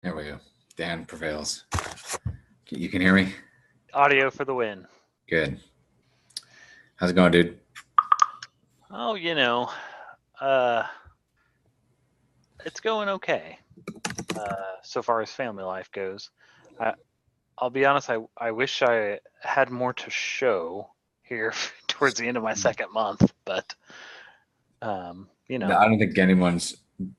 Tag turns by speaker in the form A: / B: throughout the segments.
A: There we go. Dan prevails. You can hear me?
B: Audio for the win.
A: Good. How's it going, dude?
B: Oh, it's going okay. So far as family life goes. I'll be honest, I wish I had more to show here towards the end of my second month, but
A: I don't think anyone's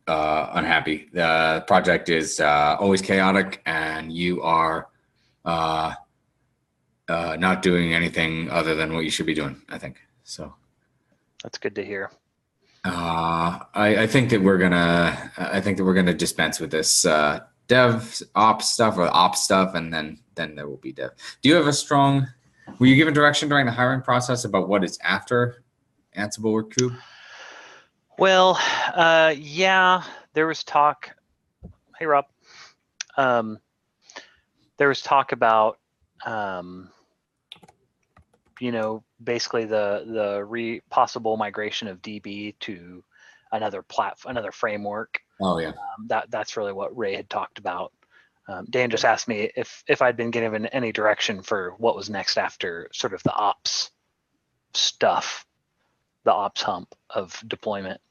A: unhappy. The project is always chaotic, and you are not doing anything other than what you should be doing, I think. So
B: that's good to hear.
A: I think that we're gonna dispense with this dev ops stuff or ops stuff, and then there will be dev. Do you have a strong? Were you given direction during the hiring process about what is after Ansible or Kube?
B: Well, yeah, there was talk. Hey, Rob. There was talk about, basically the possible migration of DB to another framework.
A: Oh yeah.
B: That's really what Ray had talked about. Dan just asked me if I'd been given any direction for what was next after sort of the ops stuff, the ops hump of deployment.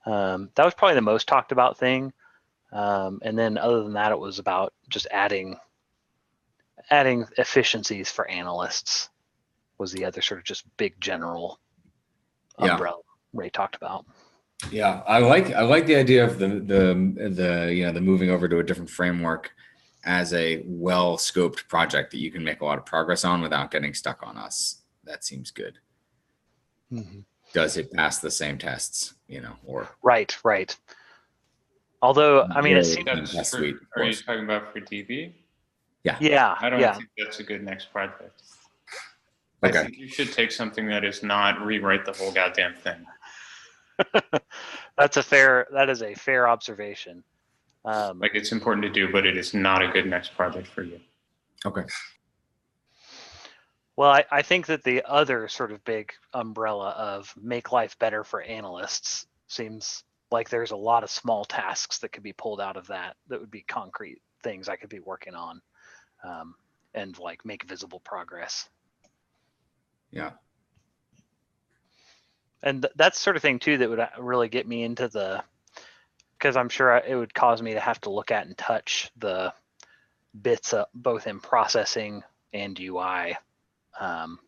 B: That was probably the most talked about thing. And then other than that, it was about just adding efficiencies for analysts was the other sort of just big general umbrella Ray talked about.
A: Yeah, I like the idea of the moving over to a different framework as a well scoped project that you can make a lot of progress on without getting stuck on us. That seems good.
B: Mm-hmm.
A: Does it pass the same tests? Or
B: right. Although I mean, it seems.
C: Are you talking about for DB?
A: Yeah.
C: I don't think that's a good next project.
A: Okay.
C: I think you should take something that is not rewrite the whole goddamn thing.
B: That is a fair observation.
C: It's important to do, but it is not a good next project for you.
A: Okay.
B: Well, I think that the other sort of big umbrella of make life better for analysts seems like there's a lot of small tasks that could be pulled out of that would be concrete things I could be working on, and make visible progress.
A: Yeah.
B: And that's sort of thing too that would really get me into because I'm sure it would cause me to have to look at and touch the bits both in processing and UI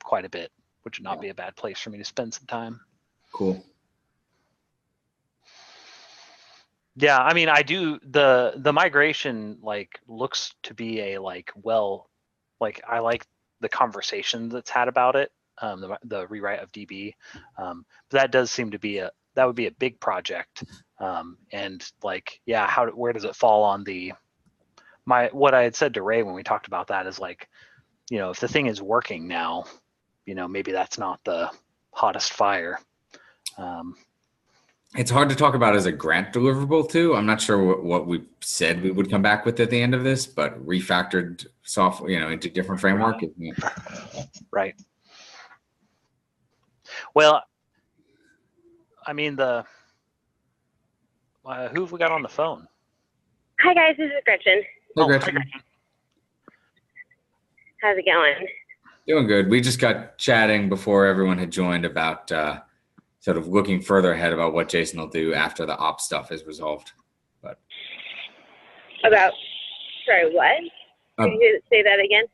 B: quite a bit, which would not be a bad place for me to spend some time.
A: Cool.
B: Yeah, I mean, I do the migration looks to be a I like the conversation that's had about it, the rewrite of DB, but that does seem to be that would be a big project, and where does it fall on what I had said to Ray when we talked about that is if the thing is working now, maybe that's not the hottest fire.
A: It's hard to talk about as a grant deliverable too. I'm not sure what we said we would come back with at the end of this, but refactored software, into different framework.
B: Right. Well, I mean, who have we got on the phone?
D: Hi guys, this is Gretchen.
A: Hey, Gretchen.
B: Hi, Gretchen.
D: How's it going?
A: Doing good. We just got chatting before everyone had joined about sort of looking further ahead about what Jason will do after the ops stuff is resolved. But
D: sorry, what? Could you say that again?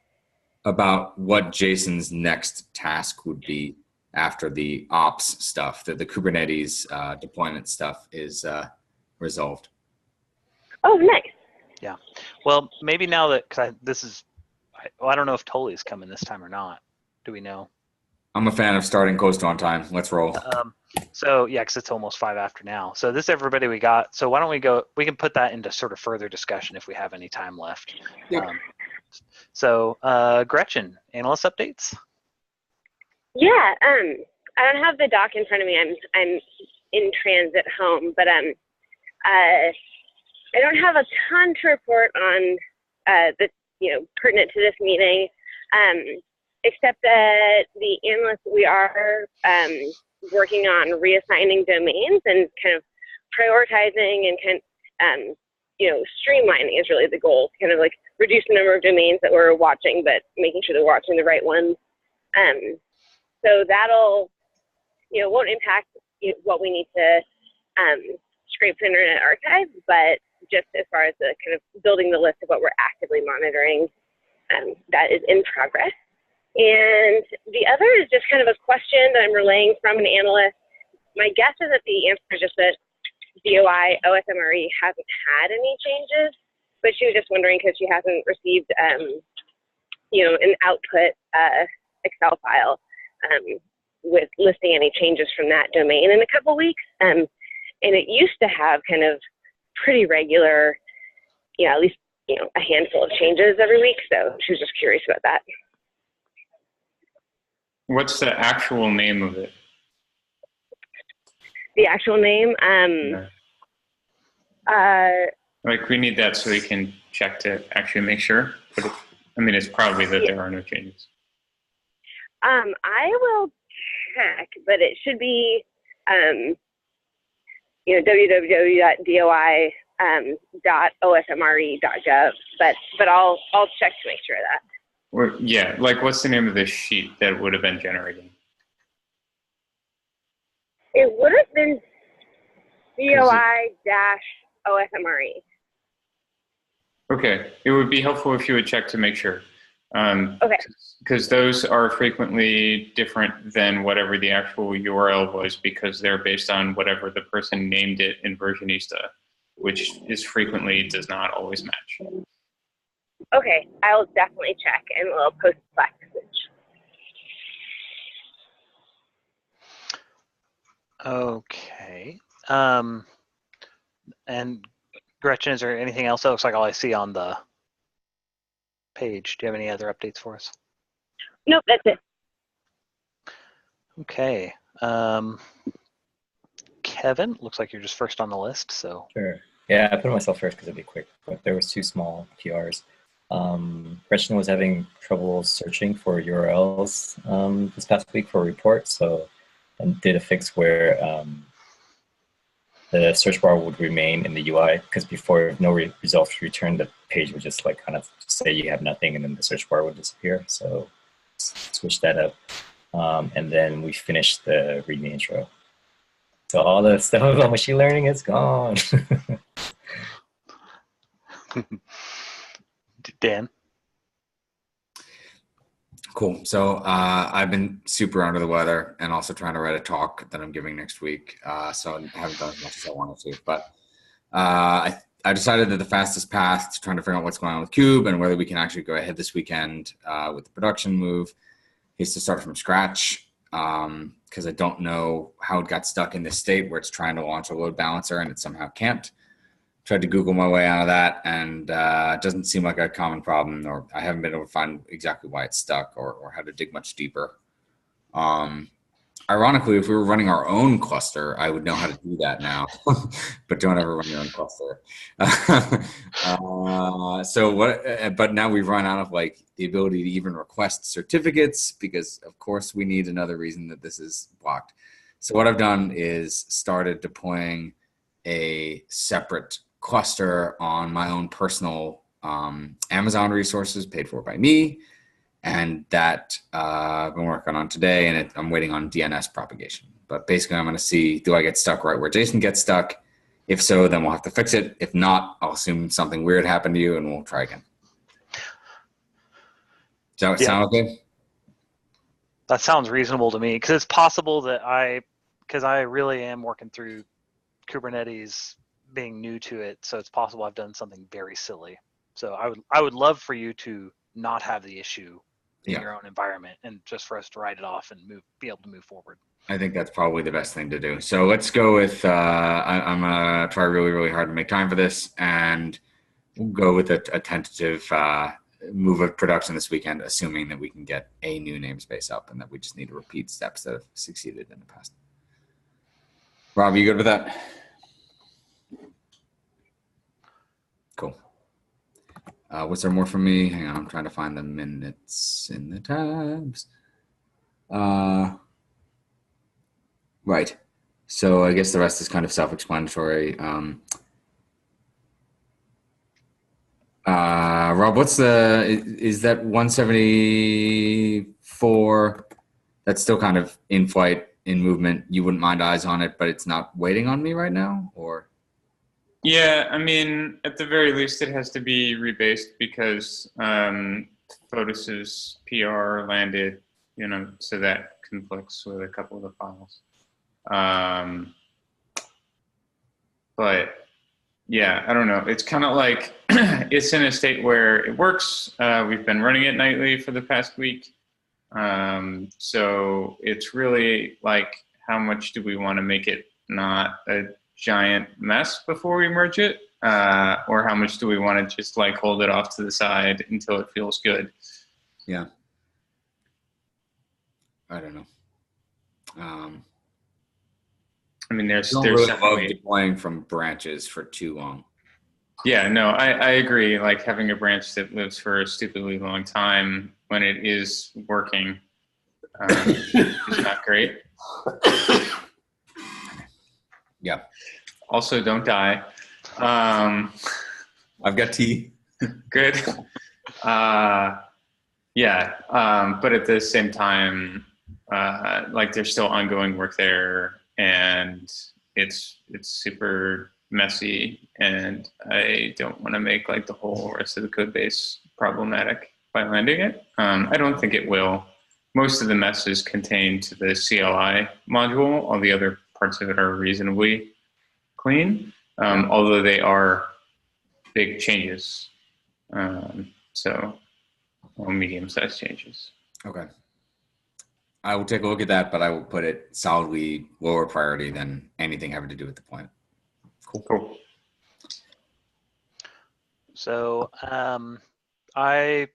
A: About what Jason's next task would be after the ops stuff, that the Kubernetes deployment stuff is resolved.
D: Oh, nice.
B: Yeah. Well, maybe now that I don't know if Toli's coming this time or not. Do we know?
A: I'm a fan of starting close to on time. Let's roll.
B: So yeah, because it's almost 5 after now. So this is everybody we got. So why don't we can put that into sort of further discussion if we have any time left.
A: Yep.
B: So Gretchen, analyst updates?
D: Yeah, I don't have the doc in front of me. I'm in transit home, but I don't have a ton to report on that's pertinent to this meeting, except that the analysts, we are working on reassigning domains and kind of prioritizing and streamlining is really the goal, kind of like reduce the number of domains that we're watching, but making sure that we're watching the right ones. So that'll, won't impact what we need to scrape for Internet Archive, but just as far as the kind of building the list of what we're actively monitoring, that is in progress. And the other is just kind of a question that I'm relaying from an analyst. My guess is that the answer is just that DOI OSMRE hasn't had any changes, but she was just wondering because she hasn't received, an output Excel file with listing any changes from that domain in a couple weeks. And it used to have kind of pretty regular, at least, a handful of changes every week. So she was just curious about that.
C: What's the actual name of it?
D: The actual name?
C: We need that so we can check to actually make sure. But it's probably that there are no changes.
D: I will check, but it should be, www.doi.osmre.gov. But I'll check to make sure of that.
C: Or, yeah, what's the name of the sheet that would have been generated?
D: It would have been DOI-OSMRE.
C: Okay, it would be helpful if you would check to make sure.
D: Okay.
C: Because those are frequently different than whatever the actual URL was, because they're based on whatever the person named it in Versionista, which frequently does not always match.
D: Okay, I'll definitely check and we'll post a Slack message.
B: Okay. And Gretchen, is there anything else? That looks like all I see on the page. Do you have any other updates for us?
D: Nope, that's it.
B: Okay. Kevin, looks like you're just first on the list. So
E: Sure. Yeah, I put myself first because it'd be quick, but there was 2 small PRs. Gretchen was having trouble searching for URLs this past week for a report, so I did a fix where the search bar would remain in the UI, because before no results returned, the page would just kind of say you have nothing, and then the search bar would disappear. So switch that up, and then we finished the README intro. So all the stuff about machine learning is gone.
B: Dan?
A: Cool. So I've been super under the weather and also trying to write a talk that I'm giving next week. So I haven't done as much as I wanted to. But I decided that the fastest path to trying to figure out what's going on with Cube and whether we can actually go ahead this weekend with the production move is to start from scratch, because I don't know how it got stuck in this state where it's trying to launch a load balancer and it somehow can't. Tried to Google my way out of that, and it doesn't seem like a common problem, or I haven't been able to find exactly why it's stuck or how to dig much deeper. Ironically, if we were running our own cluster, I would know how to do that now, but don't ever run your own cluster. But now we've run out of the ability to even request certificates, because of course we need another reason that this is blocked. So what I've done is started deploying a separate cluster on my own personal Amazon resources paid for by me. And that I've been working on today, and I'm waiting on DNS propagation. But basically I'm going to see, do I get stuck right where Jason gets stuck? If so, then we'll have to fix it. If not, I'll assume something weird happened to you and we'll try again. Does that sound okay?
B: That sounds reasonable to me, because it's possible that I really am working through Kubernetes, being new to it, so it's possible I've done something very silly. So I would love for you to not have the issue in your own environment, and just for us to write it off and be able to move forward.
A: I think that's probably the best thing to do. So let's go with, I'm going to try really, really hard to make time for this, and we'll go with a tentative move of production this weekend, assuming that we can get a new namespace up and that we just need to repeat steps that have succeeded in the past. Rob, you good with that? Cool. Was there more from me? Hang on, I'm trying to find the minutes in the tabs. Right. So I guess the rest is kind of self-explanatory. Rob, is that 174 that's still kind of in flight, in movement? You wouldn't mind eyes on it, but it's not waiting on me right now, or?
C: Yeah, I mean, at the very least, it has to be rebased because Fotis's PR landed, so that conflicts with a couple of the files. But yeah, I don't know. It's kind of like it's in a state where it works. We've been running it nightly for the past week. So it's really like, how much do we want to make it not a giant mess before we merge it? Or how much do we want to just like hold it off to the side until it feels good?
A: Yeah. I don't know.
C: I mean, there's
A: Don't really love
C: definitely
A: deploying from branches for too long.
C: Yeah, no, I agree. Like having a branch that lives for a stupidly long time when it is working is not great.
A: Yeah.
C: Also, don't die.
A: I've got tea.
C: Good. Yeah, but at the same time, like there's still ongoing work there, and it's super messy, and I don't want to make like the whole rest of the code base problematic by landing it. I don't think it will. Most of the mess is contained to the CLI module. All the other parts of it are reasonably clean, although they are big changes. So, well, medium-sized changes.
A: Okay. I will take a look at that, but I will put it solidly lower priority than anything having to do with deployment.
C: Cool.
B: So I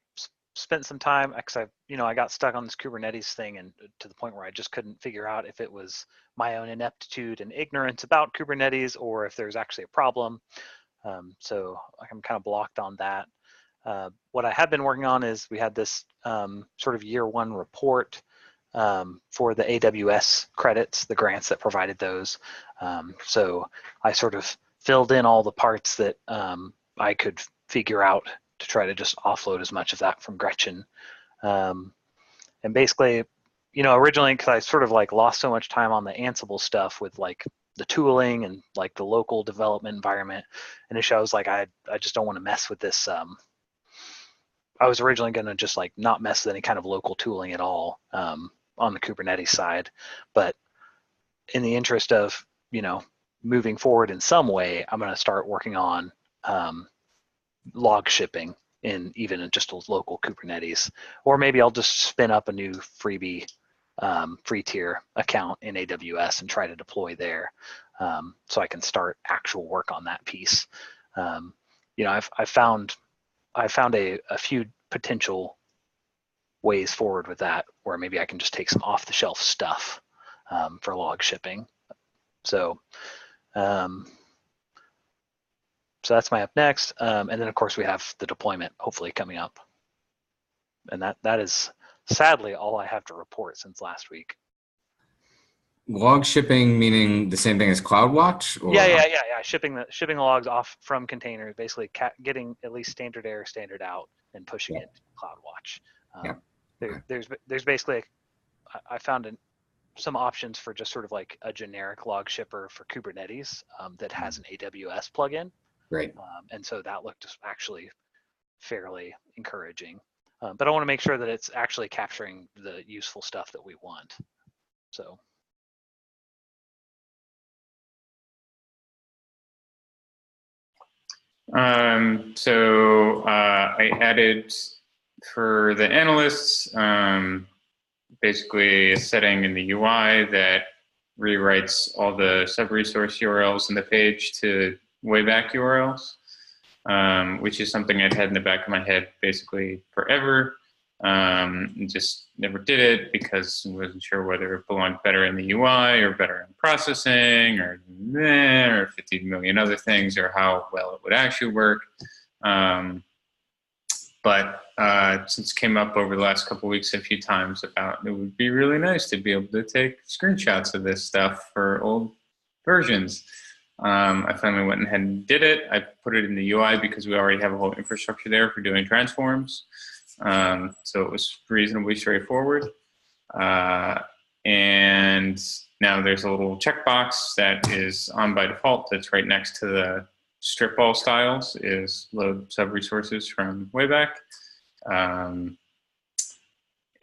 B: spent some time, because I got stuck on this Kubernetes thing, and to the point where I just couldn't figure out if it was my own ineptitude and ignorance about Kubernetes or if there's actually a problem. So I'm kind of blocked on that. What I have been working on is we had this sort of year one report for the AWS credits, the grants that provided those. So I sort of filled in all the parts that I could figure out to try to just offload as much of that from Gretchen. And basically, originally, because I sort of like lost so much time on the Ansible stuff with like the tooling and like the local development environment, initially I was like, I just don't want to mess with this. I was originally going to just like not mess with any kind of local tooling at all on the Kubernetes side, but in the interest of moving forward in some way, I'm going to start working on log shipping in just a local Kubernetes, or maybe I'll just spin up a new freebie free tier account in AWS and try to deploy there, so I can start actual work on that piece. I found a few potential ways forward with that, where maybe I can just take some off-the-shelf stuff for log shipping. So that's my up next, and then of course we have the deployment hopefully coming up, and that is sadly all I have to report since last week.
A: Log shipping meaning the same thing as CloudWatch? Or?
B: Yeah. Shipping the logs off from containers, basically getting at least standard error, standard out, and pushing it to CloudWatch. There's basically I found some options for just sort of like a generic log shipper for Kubernetes that has an AWS plugin.
A: Right.
B: And so that looked actually fairly encouraging. But I want to make sure that it's actually capturing the useful stuff that we want. So.
C: I added for the analysts, basically a setting in the UI that rewrites all the sub-resource URLs in the page to Wayback URLs, which is something I'd had in the back of my head basically forever. Just never did it because I wasn't sure whether it belonged better in the UI or better in processing or 50 million other things, or how well it would actually work. But since it came up over the last couple of weeks a few times about it would be really nice to be able to take screenshots of this stuff for old versions. I finally went ahead and did it. I put it in the UI because we already have a whole infrastructure there for doing transforms. So it was reasonably straightforward. And now there's a little checkbox that is on by default that's right next to the strip all styles, is load sub-resources from Wayback.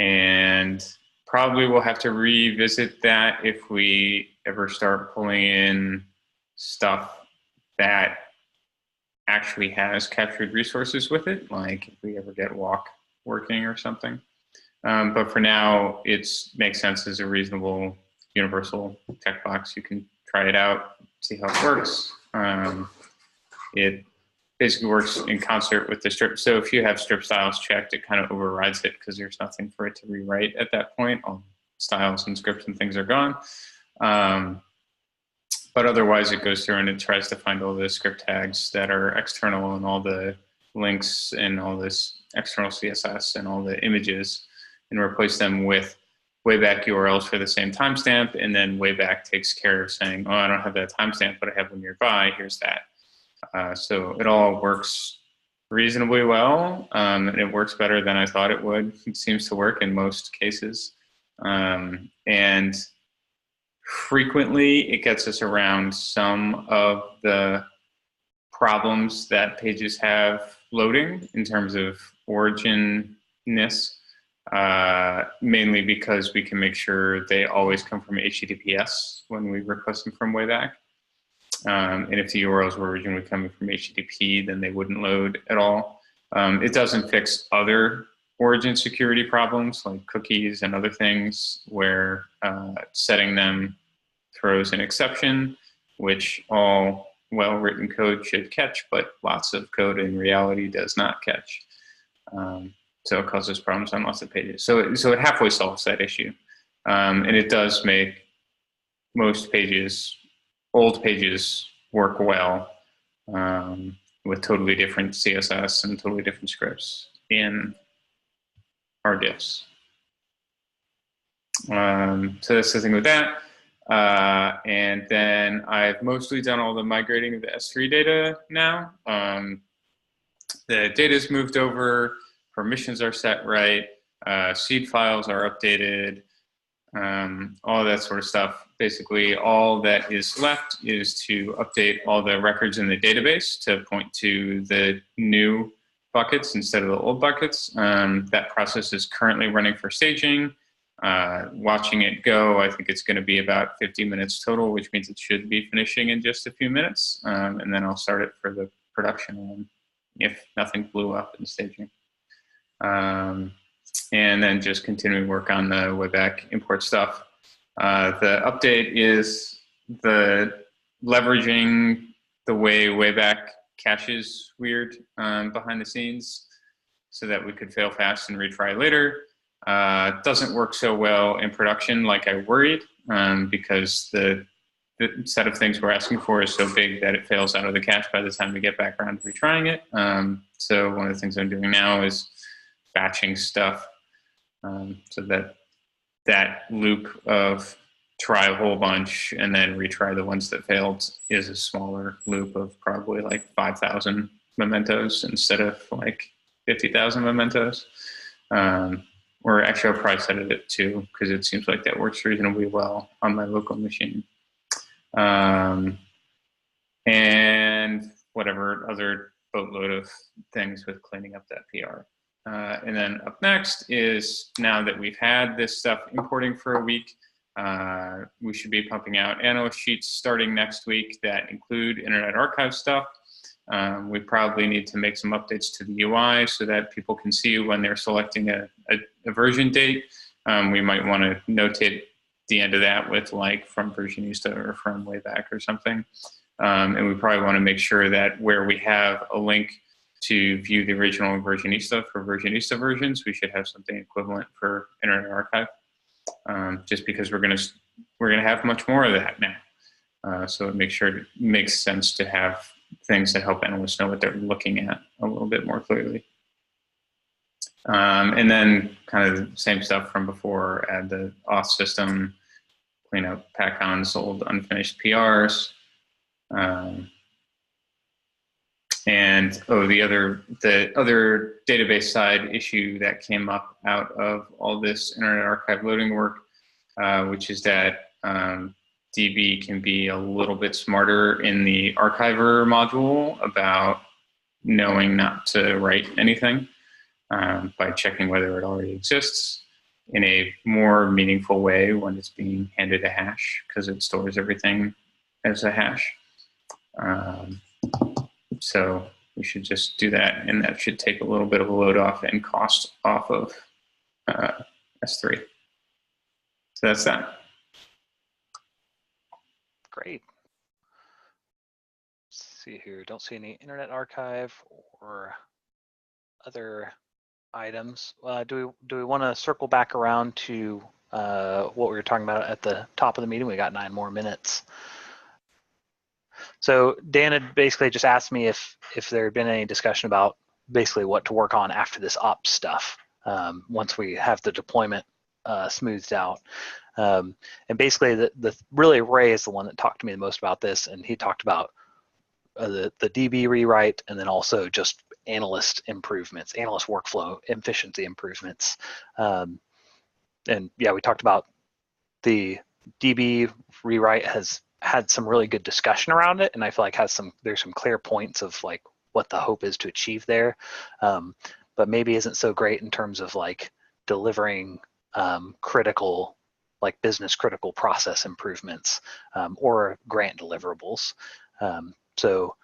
C: And probably we'll have to revisit that if we ever start pulling in stuff that actually has captured resources with it, like if we ever get walk working or something. But for now, it makes sense as a reasonable universal checkbox. You can try it out, see how it works. It basically works in concert with the strip. So if you have strip styles checked, it kind of overrides it because there's nothing for it to rewrite at that point. All styles and scripts and things are gone. But otherwise, it goes through and it tries to find all the script tags that are external and all the links and all this external CSS and all the images, and replace them with Wayback URLs for the same timestamp. And then Wayback takes care of saying, oh, I don't have that timestamp, but I have one nearby. Here's that. So it all works reasonably well, and it works better than I thought it would. It seems to work in most cases. And frequently, it gets us around some of the problems that pages have loading in terms of origin-ness, mainly because we can make sure they always come from HTTPS when we request them from Wayback. And if the URLs were originally coming from HTTP, then they wouldn't load at all. It doesn't fix other origin security problems like cookies and other things where setting them throws an exception, which all well-written code should catch, but lots of code in reality does not catch. So it causes problems on lots of pages. So it halfway solves that issue. And it does make most pages, old pages, work well with totally different CSS and totally different scripts in our diffs. So that's the thing with that. And then I've mostly done all the migrating of the S3 data now. The data's moved over, permissions are set right, seed files are updated, all that sort of stuff. Basically, all that is left is to update all the records in the database to point to the new buckets instead of the old buckets. That process is currently running for staging. Watching it go, I think it's going to be about 50 minutes total, which means it should be finishing in just a few minutes. And then I'll start it for the production one if nothing blew up in staging. And then just continuing work on the Wayback import stuff. The update is the leveraging the way Wayback caches weird behind the scenes so that we could fail fast and retry later. Doesn't work so well in production like I worried because the set of things we're asking for is so big that it fails out of the cache by the time we get back around to retrying it. So one of the things I'm doing now is batching stuff so that loop of try a whole bunch and then retry the ones that failed is a smaller loop of probably like 5,000 mementos instead of like 50,000 mementos. Or actually I'll probably set it at 2 because it seems like that works reasonably well on my local machine. And whatever other boatload of things with cleaning up that PR. And then up next is, now that we've had this stuff importing for a week, we should be pumping out analyst sheets starting next week that include Internet Archive stuff. We probably need to make some updates to the UI so that people can see when they're selecting a version date. We might want to notate the end of that with like from Versionista or from Wayback or something. And we probably want to make sure that where we have a link to view the original Versionista for Versionista versions, we should have something equivalent for Internet Archive. Just because we're gonna have much more of that now. So it makes sense to have things that help analysts know what they're looking at a little bit more clearly. And then kind of the same stuff from before, add the auth system, clean up PackOn's old unfinished PRs. And the other database side issue that came up out of all this Internet Archive loading work, which is that DB can be a little bit smarter in the archiver module about knowing not to write anything by checking whether it already exists in a more meaningful way when it's being handed a hash, because it stores everything as a hash. So we should just do that, and that should take a little bit of a load off and cost off of S3. So that's that.
B: Great. Let's see here. Don't see any Internet Archive or other items. Do we want to circle back around to what we were talking about at the top of the meeting? We got 9 more minutes. So Dan had basically just asked me if there had been any discussion about basically what to work on after this ops stuff, once we have the deployment smoothed out. And basically really Ray is the one that talked to me the most about this, and he talked about the DB rewrite, and then also just analyst improvements, analyst workflow efficiency improvements. And yeah, we talked about the DB rewrite has had some really good discussion around it, and I feel like there's some clear points of like what the hope is to achieve there, but maybe isn't so great in terms of like delivering critical, like business critical process improvements or grant deliverables. So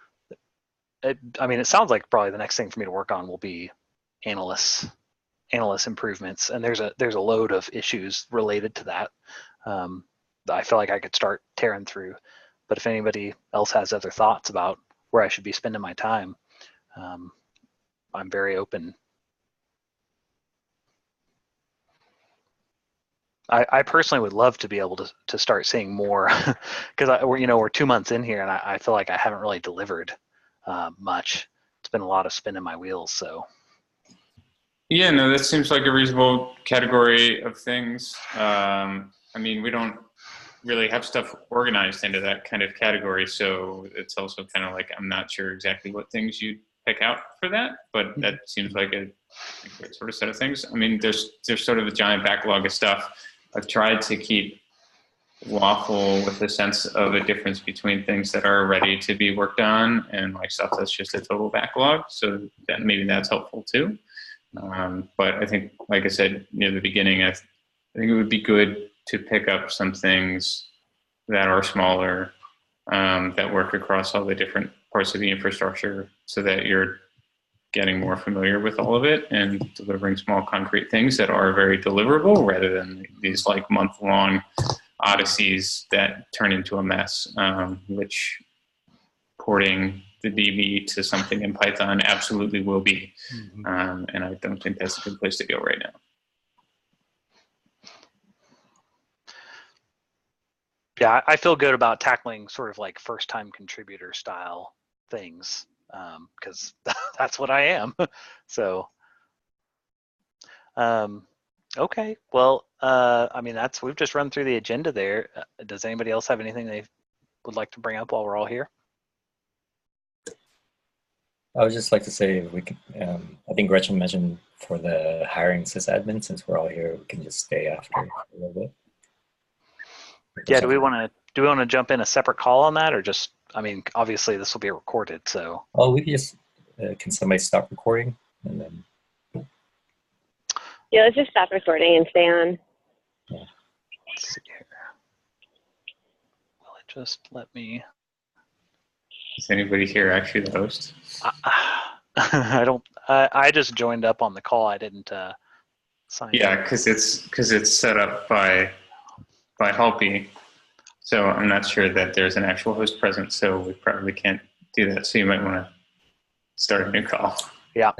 B: I mean, it sounds like probably the next thing for me to work on will be analyst improvements, and there's a load of issues related to that. I feel like I could start tearing through, but if anybody else has other thoughts about where I should be spending my time, I'm very open. I personally would love to be able to start seeing more, because we're 2 months in here, and I feel like I haven't really delivered much. It's been a lot of spinning my wheels. So
C: yeah, no, that seems like a reasonable category of things. I mean, we don't really have stuff organized into that kind of category, so it's also kind of like I'm not sure exactly what things you'd pick out for that, but that seems like a great sort of set of things. I mean, there's sort of a giant backlog of stuff. I've tried to keep waffle with a sense of a difference between things that are ready to be worked on and like stuff that's just a total backlog, so that maybe that's helpful too. But I think, like I said near the beginning, I think it would be good to pick up some things that are smaller, that work across all the different parts of the infrastructure, so that you're getting more familiar with all of it and delivering small concrete things that are very deliverable, rather than these like month-long odysseys that turn into a mess, which porting the DB to something in Python absolutely will be. And I don't think that's a good place to go right now.
B: yeah, I feel good about tackling sort of like first-time contributor style things, because that's what I am. So, okay, well, I mean, we've just run through the agenda there. Does anybody else have anything they would like to bring up while we're all here?
E: I would just like to say we can. I think Gretchen mentioned for the hiring sysadmin, since we're all here, we can just stay after a little bit.
B: Yeah, do we want to jump in a separate call on that, or just? I mean, obviously this will be recorded, so.
E: Oh, we can just. Can somebody stop recording and then?
D: Yeah, let's just stop recording and stay on.
E: Yeah.
B: Let's see here. Will it just let me?
C: Is anybody here actually the host?
B: I don't. I just joined up on the call. I didn't sign.
C: Yeah, because it's set up by Halpy, so I'm not sure that there's an actual host present. So we probably can't do that. So you might want to start a new call.
B: Yeah.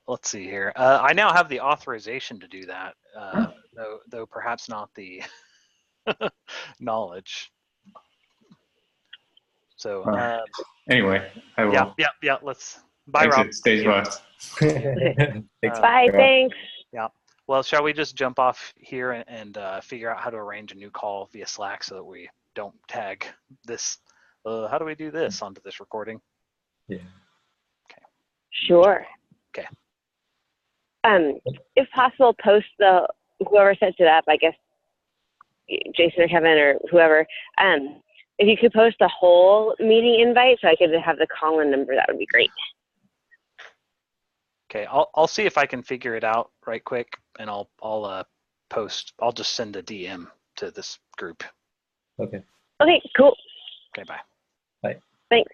B: Let's see here. I now have the authorization to do that, though perhaps not the knowledge. So
C: anyway, I will.
B: Yeah. Let's. Bye, Rob.
C: Stage left.
D: Bye, thanks.
B: Yeah. Well, shall we just jump off here and figure out how to arrange a new call via Slack so that we don't tag this how do we do this onto this recording?
E: Yeah.
D: Sure.
B: Okay.
D: If possible, post whoever sets it up, I guess Jason or Kevin or whoever, if you could post the whole meeting invite so I could have the call-in number, that would be great.
B: Okay, I'll see if I can figure it out right quick, and I'll post. I'll just send a DM to this group.
E: Okay.
D: Okay, cool.
B: Okay, bye.
E: Bye.
D: Thanks.